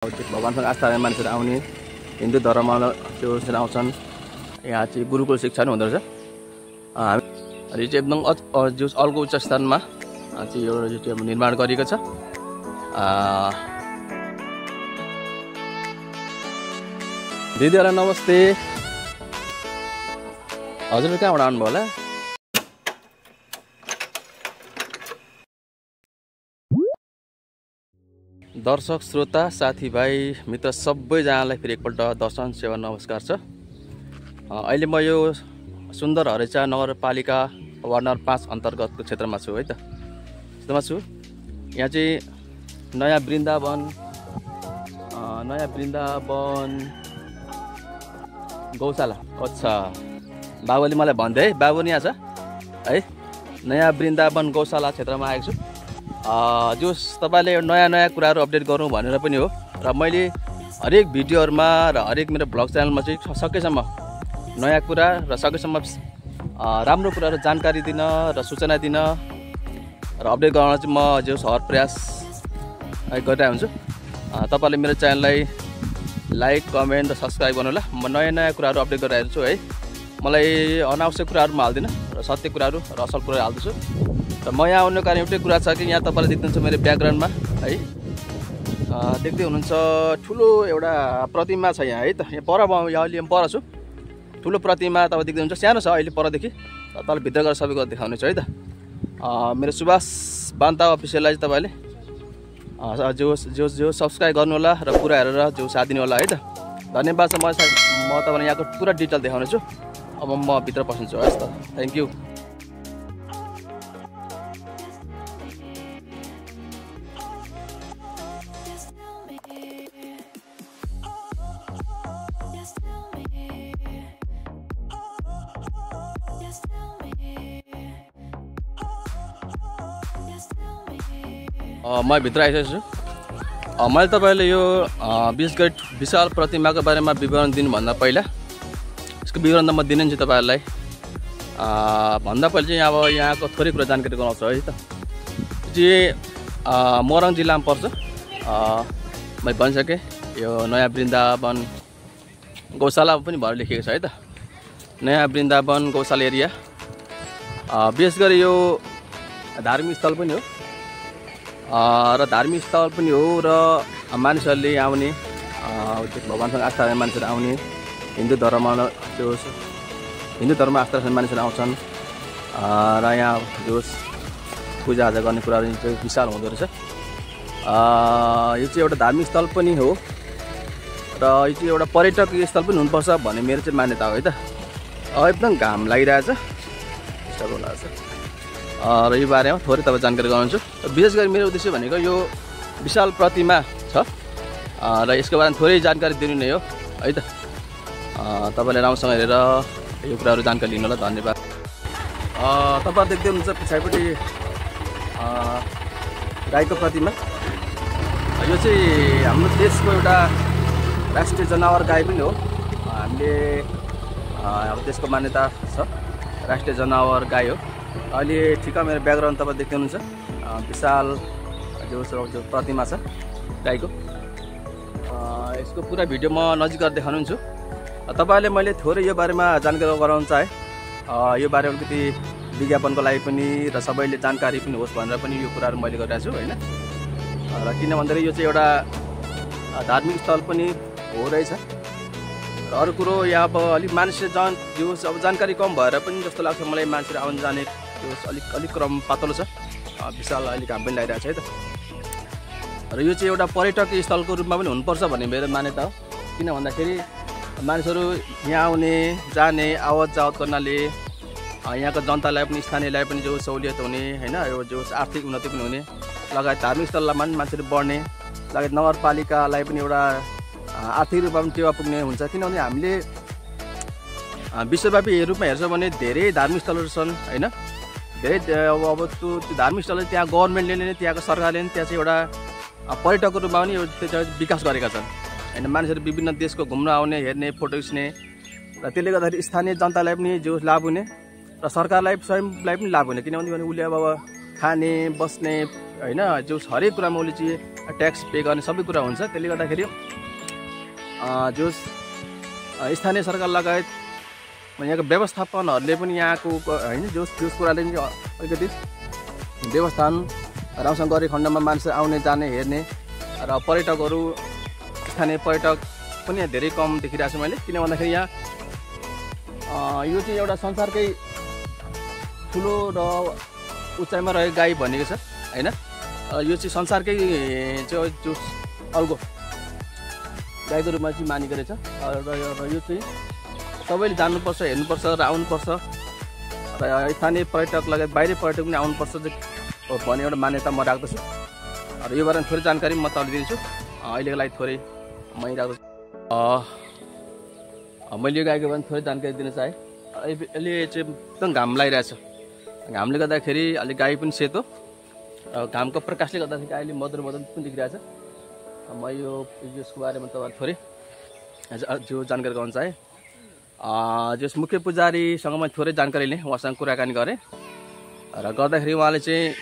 भगवानसँग आस्था राख्ने मान्छेहरू आउने हिन्दू धर्ममा त्यो आउँछन्। यहाँ चाहिँ गुरुकुल शिक्षा नै हुँदो रहेछ। हामी चाहिँ एकदम अर्को उच्च स्थानमा चाहिँ यो चाहिँ निर्माण गरिएको छ। दिदीहरूलाई नमस्ते। हजुर कहाँबाट आउनुभयो होला? दर्शक श्रोता साथीभाइ मित्र सबैजनालाई फेरि एकपल्ट दर्शन सेवा नमस्कार छ। अहिले म यो सुन्दर हरेचा नगरपालिका वार्ड नम्बर 5 अन्तर्गतको क्षेत्रमा छु है त। क्षेत्रमा छु। यहाँ चाहिँ नयाँ वृन्दावन गौशाला। अच्छा, बाबुले मलाई भन्दै है, बाबु नि यहाँ छ है। नयाँ वृन्दावन गौशाला क्षेत्रमा आएको छु। जोस तपाईले नयाँ कुराहरू अपडेट गरौँ भनेर पनि हो। र मैले हरेक भिडियोहरुमा र हरेक मेरो ब्लग च्यानलमा चाहिँ सकेसम्म नयाँ कुरा र सकेसम्म राम्रो कुराहरू जानकारी दिन र सूचना दिन र अपडेट गराउन चाहिँ म जोस हर प्रयास गरिरहेको हुन्छु। तपाईले मेरो च्यानललाई लाइक कमेन्ट र सब्स्क्राइब गर्नु होला। म नयाँ कुराहरू अपडेट गरिरहेको छु है। मलाई अनावश्यक कुराहरू म हाल्दिनँ र सत्य कुराहरू र असल कुराहरू हाल्दछु। र म यहाँ आउनु कारण एउटै कुरा छ कि यहाँ तपाईँले देख्नुहुन्छ मेरो ब्याकग्राउन्डमा है, देख्दै हुनुहुन्छ ठुलो एउटा प्रतिमा छ यहाँ है त। यहाँ पर म अहिले पर छु। ठुलो प्रतिमा तपाईँ देख्दै हुनुहुन्छ, सानो छ अहिले परदेखि। तल भित्र गएर सबैको देखाउने छु है त। मेरो सुभाष बान्ता अफिसियललाई चाहिँ तपाईँले जो सब्सक्राइब गर्नु होला र पुरा हेरेर जो साथ दिनु होला है त। धन्यवाद छ। म तपाईँलाई यहाँको पुरा डिटेल देखाउने छु। अब म भित्र पस्छु हस् त। Thank you. म भित्र आइसकेको छु। मैले तपाईँले यो विशेष गरी विशाल प्रतिमाको बारेमा विवरण दिनुभन्दा पहिला यसको विवरण त म दिन्छु तपाईँहरूलाई। भन्दा पहिले चाहिँ अब यहाँको थोरै कुरा जानकारी गराउँछु है त। चाहिँ मोरङ जिल्लामा पर्छ। मैले भनिसकेँ यो नयाँ वृन्दावन गौशाला पनि भएर लेखिएको छ है त। नयाँ वृन्दावन गौशाला एरिया विशेष गरी यो धार्मिक स्थल पनि हो र धार्मिक स्थल पनि हो र मानिसहरूले आउने भगवानसँग आस्था राख्ने मान्छेहरू आउने हिन्दू धर्ममा आस्था राख्ने मानिसहरू आउँछन्। र यहाँ जो पूजाआजा गर्ने कुराहरू चाहिँ विशाल हुँदो रहेछ। यो चाहिँ एउटा धार्मिक स्थल पनि हो र यो चाहिँ एउटा पर्यटकीय स्थल पनि हुनुपर्छ भन्ने मेरो चाहिँ मान्यता हो है त। एकदम घाम लागिरहेछ, डिस्टर्ब भइरहेछ र यो बारेमा थोरै तपाईँ जानकारी गराउँछु। विशेष गरी मेरो उद्देश्य भनेको यो विशाल प्रतिमा छ र यसको बारेमा थोरै जानकारी दिनु नै हो है त। तपाईँले राम्रोसँग हेरेर यो कुराहरू जानकारी लिनु होला। धन्यवाद। तपाईँहरू देख्दै हुनुहुन्छ पछाडिपट्टि गाईको प्रतिमा। यो चाहिँ हाम्रो देशको एउटा राष्ट्रिय जनावर गाई पनि हो। हामीले अब देशको मान्यता छ, राष्ट्रिय जनावर गाई हो। अहिले ठिक मेरो ब्याकग्राउन्ड तपाईँ देख्दै हुनुहुन्छ विशाल जो प्रतिमा छ गाईको। यसको पुरा भिडियो म नजिक गएर देखाउनुहुन्छ। तपाईँहरूले मैले थोरै यो बारेमा जानकारी गराउन चाहेँ। यो बारेमा अलिकति विज्ञापनको लागि पनि र सबैले जानकारी पनि होस् भनेर पनि यो कुराहरू मैले गरिरहेको छु होइन। र किन भन्दाखेरि यो चाहिँ एउटा धार्मिक स्थल पनि हो रहेछ। र अरू कुरो यहाँ अब अलिक मानिसले अब जानकारी कम भएर पनि जस्तो लाग्छ मलाई, मान्छेहरू आउन जाने अलिक क्रम पातलो छ। विशाल अलिक घाम पनि लागिरहेको छ है त। र यो चाहिँ एउटा पर्यटकीय स्थलको रूपमा पनि हुनुपर्छ भन्ने मेरो मान्यता हो। किन भन्दाखेरि मानिसहरू यहाँ आउने जाने आवत जावत गर्नाले यहाँको जनतालाई पनि स्थानीयलाई पनि जो सहुलियत हुने होइन, यो जो आर्थिक उन्नति पनि हुने लगायत धार्मिक स्थलमा पनि मान्छेहरू बढ्ने लगायत नगरपालिकालाई पनि एउटा आर्थिक रूपमा पनि टेवा पुग्ने हुन्छ। किनभने हामीले विश्वव्यापी रूपमा हेर्छौँ भने धेरै धार्मिक स्थलहरू छन् होइन। धेरै अब त्यो धार्मिक स्थलहरू त्यहाँ गभर्मेन्टले नै, त्यहाँको सरकारले नै त्यहाँ चाहिँ एउटा पर्यटकको रूपमा पनि विकास गरेका छन् होइन। मानिसहरू विभिन्न देशको घुम्न आउने, हेर्ने, फोटो खिच्ने र त्यसले गर्दाखेरि स्थानीय जनतालाई पनि जो लाभ हुने र सरकारलाई स्वयंलाई पनि लाभ हुने। किनभने उसले अब खाने बस्ने हैन जो हरेक कुरामा उसले चाहिँ ट्याक्स पे गर्ने सबै कुरा हुन्छ। त्यसले गर्दाखेरि जो स्थानीय सरकार लगायत यहाँको व्यवस्थापनहरूले पनि यहाँको हैन जो कुराले अलिकति व्यवस्थापन राम्रोसँग गरे खण्डमा मान्छे आउने जाने हेर्ने र पर्यटकहरू स्थानीय पर्यटक पनि धेरै कम देखिरहेको छु मैले। किन भन्दाखेरि यहाँ यो चाहिँ एउटा संसारकै ठुलो र उचाइमा रहेको गाई भनेको छ हैन। यो चाहिँ संसारकै जो अर्को गाईको रूपमा चाहिँ मानेको रहेछ र यो चाहिँ सबैले जान्नुपर्छ, हेर्नुपर्छ र आउनुपर्छ र स्थानीय पर्यटक लगायत बाहिरी पर्यटक पनि आउनुपर्छ भन्ने एउटा मान्यता म राख्दछु र यो बारेमा थोरै जानकारी म तपाईँलाई दिन्छु। अहिलेको लागि थोरै मै राख्दछु। मैले यो गाईको बारेमा थोरै जानकारी दिन चाहेँ। अहिले चाहिँ एकदम घाम लागिरहेछ। घामले गर्दाखेरि अलिक गाई पनि सेतो र घामको प्रकाशले गर्दाखेरि अहिले मधुर पनि देखिरहेछ। म यसको बारेमा तपाईँलाई थोरै जो जानकारी गराउन चाहेँ। जस मुख्य पुजारीसँग मैले थोरै जानकारी लिएँ, उहाँसँग कुराकानी गरेँ र गर्दाखेरि उहाँले चाहिँ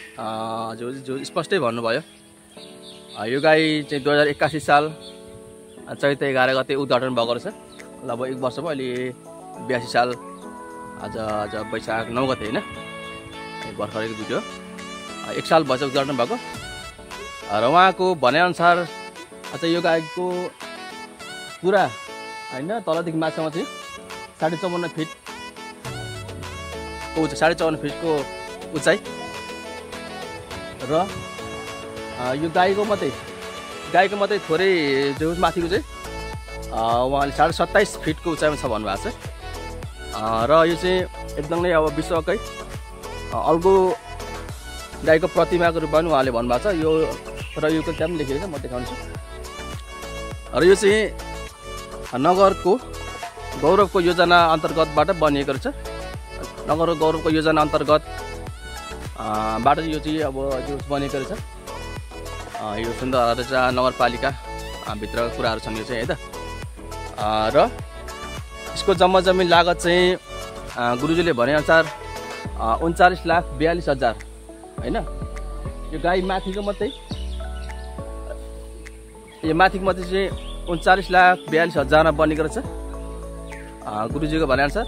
जो स्पष्टै भन्नुभयो यो गाई चाहिँ 2081 साल चैत 11 गते उद्घाटन भएको रहेछ। लगभग 1 वर्षमा अहिले 82 साल आज वैशाख 9 गते होइन भर्खरको भिडियो 1 साल भएछ उद्घाटन भएको र उहाँको भनेअनुसार यो गाईको पुरा होइन तलदेखि माथिसम्म चाहिँ 54.5 फिटको 54.5 फिटको उचाइ र यो गाईको मात्रै थोरै जो माथिको चाहिँ उहाँले 27.5 फिटको उचाइमा छ भन्नुभएको छ र यो चाहिँ एकदमै अब विश्वकै अर्को गाईको प्रतिमाको रूपमा पनि उहाँले भन्नुभएको छ। यो र यो त्यहाँ पनि लेखेको छ, म देखाउँछु। र यो चाहिँ नगरको गौरवको योजना अन्तर्गतबाट बनिएको रहेछ। नगर गौरवको योजना अन्तर्गत बाट यो चाहिँ अब यो बनेको रहेछ। यो सुन्दरजा नगरपालिका भित्रका कुराहरू छन् यो चाहिँ है त। र यसको जम्मा जमिन लागत चाहिँ गुरुजीले भनेअनुसार 39,42,000 होइन। यो गाई माथिको मात्रै चाहिँ 39,42,000 बनेको रहेछ गुरुजीको भनेअनुसार।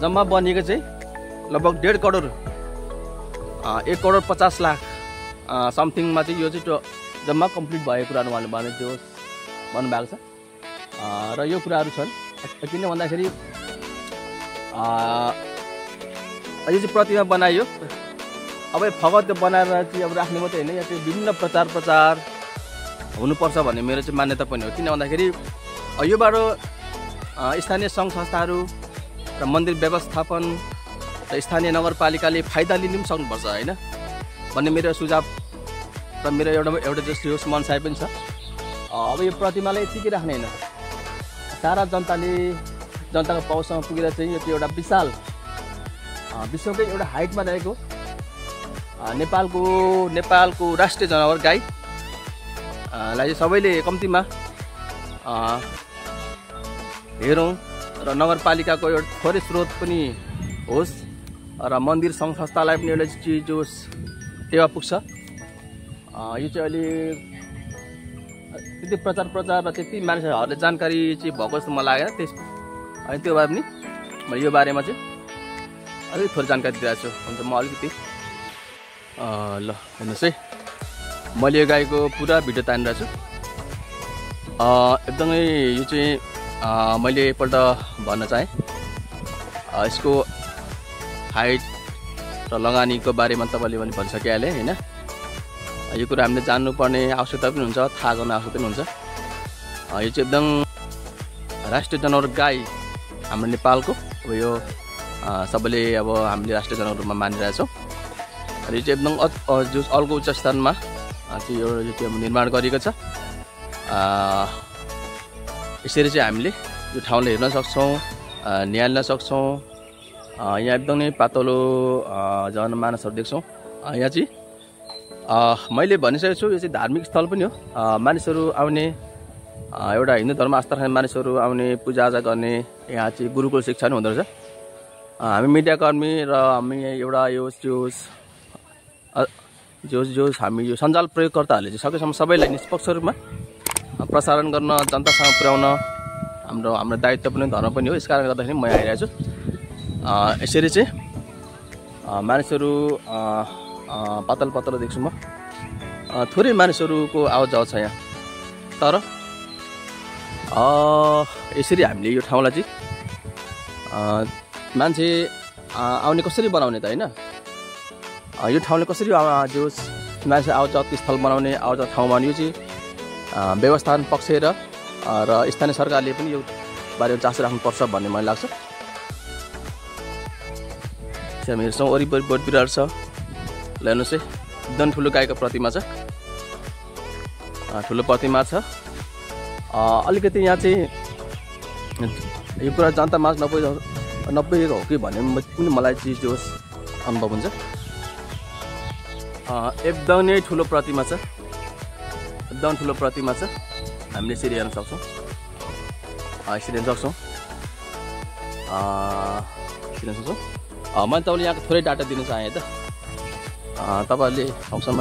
जम्मा बनिएको चाहिँ लगभग 1.5 करोड 1,50,00,000 समथिङमा चाहिँ यो चाहिँ जम्मा कम्प्लिट भएको कुराहरू उहाँले भन्नुभएको छ र यो कुराहरू छन्। किन भन्दाखेरि यो चाहिँ प्रतिमा बनाइयो। अब फगत बनाएर चाहिँ अब राख्ने मात्रै होइन, यहाँ चाहिँ विभिन्न प्रचार हुनुपर्छ भन्ने मेरो चाहिँ मान्यता पनि हो। किन भन्दाखेरि योबाट स्थानीय सङ्घ संस्थाहरू र मन्दिर व्यवस्थापन र स्थानीय नगरपालिकाले फाइदा लिनु पनि सक्नुपर्छ होइन भन्ने मेरो सुझाव र मेरो एउटा जस्तो यो मनसाय पनि छ। अब यो प्रतिमालाई यतिकै राख्ने होइन, सारा जनताको पहुँचसम्म पुगेर चाहिँ यो चाहिँ एउटा विशाल विश्वकै एउटा हाइटमा रहेको नेपालको राष्ट्रिय जनावर गाई लाई सबैले कम्तीमा हेरौँ र नगरपालिकाको एउटा थोरै स्रोत पनि होस् र मन्दिर सङ्घ संस्थालाई पनि एउटा चिज जो टेवा पुग्छ। यो चाहिँ अहिले त्यति प्रचार र त्यति मानिसहरूले जानकारी चाहिँ भएको जस्तो मलाई लागेन। अनि त्यो भए पनि मैले यो बारेमा चाहिँ अलिक थोरै जानकारी दिइरहेको छु। हुन्छ म अलिकति ल हेर्नुहोस् है, मैले यो गाईको पुरा भिडियो तानिरहेको छु। एकदमै यो चाहिँ मैले एकपल्ट भन्न चाहेँ यसको हाइट र लगानीको बारेमा तपाईँले पनि भनिसकिहालेँ होइन। यो कुरा हामीले जान्नुपर्ने आवश्यकता पनि हुन्छ, थाहा गर्ने आवश्यकता पनि हुन्छ। यो चाहिँ एकदम राष्ट्रिय जनावर गाई हाम्रो नेपालको अब यो सबैले अब हामीले राष्ट्रिय जनावर रूपमा मानिरहेछौँ। र यो चाहिँ एकदम जो अर्को उच्च स्थानमा चाहिँ यो चाहिँ निर्माण गरिएको छ। यसरी चाहिँ हामीले यो ठाउँलाई हेर्न सक्छौँ, निहाल्न सक्छौँ। यहाँ एकदमै पातलो जनमानसहरू देख्छौँ। यहाँ चाहिँ मैले भनिसकेको छु, यो चाहिँ धार्मिक स्थल पनि हो। मानिसहरू आउने एउटा हिन्दू धर्म आस्था राख्ने मानिसहरू आउने पूजाआजा गर्ने यहाँ चाहिँ गुरुकुल शिक्षा पनि हुँदो रहेछ। हामी मिडियाकर्मी र हामी एउटा यो जो हामी यो सञ्जाल प्रयोगकर्ताहरूले चाहिँ सकेसम्म सबैलाई निष्पक्ष रूपमा प्रसारण गर्न जनतासँग पुर्याउन हाम्रो दायित्व पनि धर्म पनि हो। यसकारणले गर्दाखेरि म आइरहेको छु। यसरी चाहिँ मानिसहरू पातल पातल देख्छु म। थोरै मानिसहरूको आवाज जावत छ यहाँ, तर यसरी हामीले यो ठाउँलाई चाहिँ मान्छे आउने कसरी बनाउने त होइन, यो ठाउँले कसरी जो मान्छे आवाज जावत स्थल बनाउने, आवाज जावत ठाउँ बनाउने, यो चाहिँ व्यवस्थापन पक्ष र स्थानीय सरकारले पनि यो बारेमा चासो राख्नुपर्छ भन्ने मलाई लाग्छ। हामी हेर्छौँ वरिपरि बोट बिरुवाहरू छ। ल हेर्नुहोस् है, एकदम ठुलो गाईको प्रतिमा छ, ठुलो प्रतिमा छ। अलिकति यहाँ चाहिँ यो कुरा जनता माझ नपुगेको हो कि भन्ने पनि मलाई चाहिँ जो अनुभव हुन्छ। एकदमै ठुलो प्रतिमा छ, एकदम ठुलो प्रतिमा छ। हामीले यसरी हेर्न सक्छौँ, यसरी हेर्न सक्छौँ, मैले तपाईँले यहाँको थोरै डाटा दिनु चाहेँ त। तपाईँहरूले ठाउँसम्म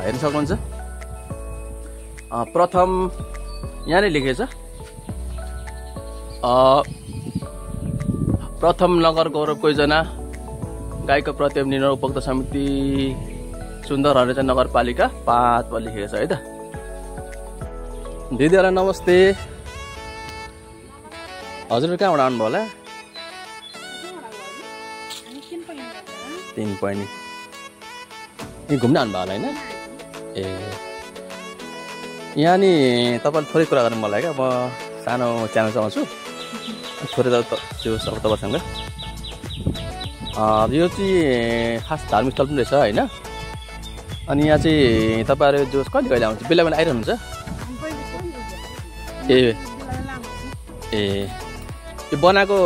हेर्न सक्नुहुन्छ। प्रथम यहाँनिर लेखेको छ, प्रथम नगर गौरवको योजना गाईको प्रतिमा निर्णय उपभोक्ता समिति सुन्दर हरेचा नगरपालिका 5 पर लेखेको छ है त। दिदीहरूलाई नमस्ते। हजुर कहाँबाट आउनुभयो होला? 3 पोइन्ट यहीँ घुम्न आउनुभयो होला होइन? ए यहाँ नि तपाईँले थोरै कुरा गर्नु मलाई क्या, म सानो च्यानल चलाउँछु, थोरै त्यो सब तपाईँसँग। यो चाहिँ खास धार्मिक स्थल पनि रहेछ होइन? अनि यहाँ चाहिँ तपाईँहरू जो कहिले कहिले आउँछ, बेला बेला आइरहनुहुन्छ? ए यो बनाएको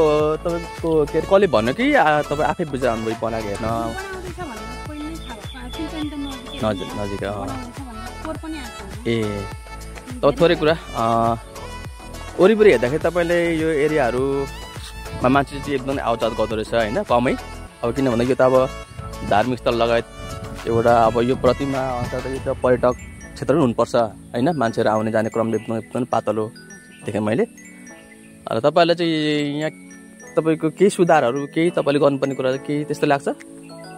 तपाईँको के अरे कसले भन्यो कि तपाईँ आफै बुझेर आउनुभयो बनाएको हेर्न? नजिक ए तब थोरै कुरा वरिपरि हेर्दाखेरि तपाईँले यो एरियाहरूमा मान्छे चाहिँ एकदमै आवजात गर्दो रहेछ होइन, कमै। अब किन भन्दा यो त अब धार्मिक स्थल लगायत एउटा अब यो प्रतिमा अर्थात् यो त पर्यटक क्षेत्र पनि हुनुपर्छ होइन, मान्छेहरू आउने जाने क्रमले एकदमै पातलो देखेँ मैले। र तपाईँलाई चाहिँ यहाँ तपाईँको केही सुधारहरू केही तपाईँले गर्नुपर्ने कुरा केही त्यस्तो लाग्छ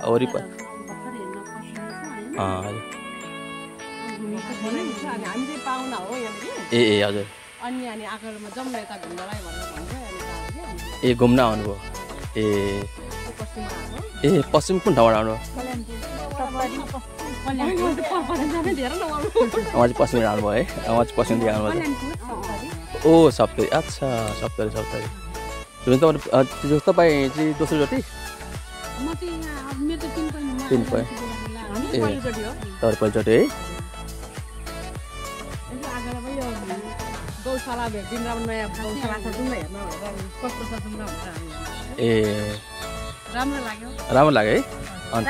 वरिपरि? ए हजुर। ए घुम्न आउनुभयो? ए पश्चिम कुन ठाउँबाट आउनुभयो? उहाँ चाहिँ पश्चिमबाट आउनुभयो है? उहाँ चाहिँ पश्चिमदेखि आउनुभयो। ओ सप्तरी, अच्छा सप्तरी। तपाईँ चाहिँ दोस्रोचोटि? 3 पोइन्ट ए तर पहिलोचोटि है? ए राम्रो लाग्यो है? अन्त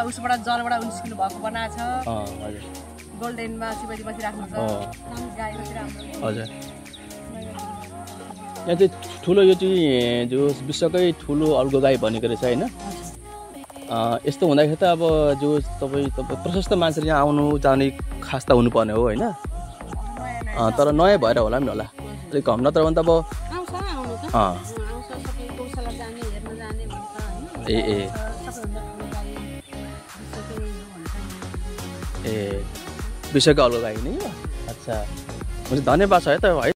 उसबाट जलबाट निस्किनु भएको बनाएको छ। गोल्डेनमा शिवजी बसिराख्नु छ। हजुर यहाँ चाहिँ ठुलो यो चाहिँ जो विश्वकै ठुलो अर्को गाई भनेको रहेछ होइन? यस्तो हुँदाखेरि त अब जो तपाईँ प्रशस्त मान्छेले यहाँ आउनु जाने खास त हुनुपर्ने हो होइन? तर नयाँ भएर होला नि होला अलिक कम, नत्र भने त अब ए विश्वको अलगो गाई नै? अच्छा हुन्छ, धन्यवाद छ है त है।